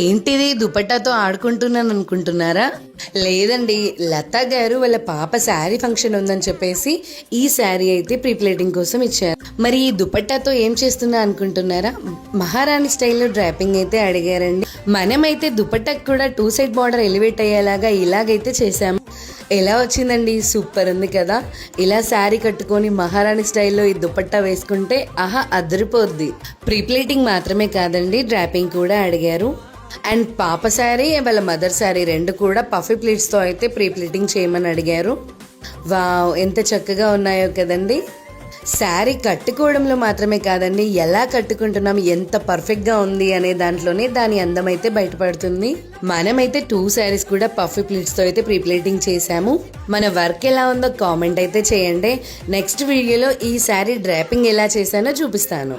ఏంటిది దుపట్టాతో ఆడుకుంటున్నాను అనుకుంటున్నారా? లేదండి, లతా గారు వాళ్ళ పాప శారీ ఫంక్షన్ ఉందని చెప్పేసి ఈ శారీ అయితే ప్రీ ప్లేటింగ్ కోసం ఇచ్చారు. మరి ఈ దుపట్టాతో ఏం చేస్తున్నా అనుకుంటున్నారా? మహారాణి స్టైల్లో డ్రాపింగ్ అయితే అడిగారండి. మనమైతే దుపట్టాకు కూడా 2 సైడ్ బార్డర్ ఎలివేట్ అయ్యేలాగా ఇలాగైతే చేసాము. ఎలా వచ్చిందండి? సూపర్ ఉంది కదా. ఇలా శారీ కట్టుకొని మహారాణి స్టైల్లో ఈ దుపట్టా వేసుకుంటే ఆహా అదిరిపోద్ది. ప్రీ ప్లేటింగ్ మాత్రమే కాదండి, డ్రాపింగ్ కూడా అడిగారు. అండ్ పాప శారీ వాళ్ళ మదర్ శారీ రెండు కూడా పఫీ ప్లీట్స్తో అయితే ప్రీ ప్లేటింగ్ చేయమని అడిగారు. వావ్, ఎంత చక్కగా ఉన్నాయో కదండి. శారీ కట్టుకోవడంలో మాత్రమే కాదండి, ఎలా కట్టుకుంటున్నాం, ఎంత పర్ఫెక్ట్గా ఉంది అనే దాంట్లోనే దాని అందం అయితే బయటపడుతుంది. మనమైతే 2 శారీస్ కూడా పఫీ ప్లీట్స్తో అయితే ప్రీ ప్లేటింగ్ చేశాము. మన వర్క్ ఎలా ఉందో కామెంట్ అయితే చేయండి. నెక్స్ట్ వీడియోలో ఈ శారీ డ్రాపింగ్ ఎలా చేశానో చూపిస్తాను.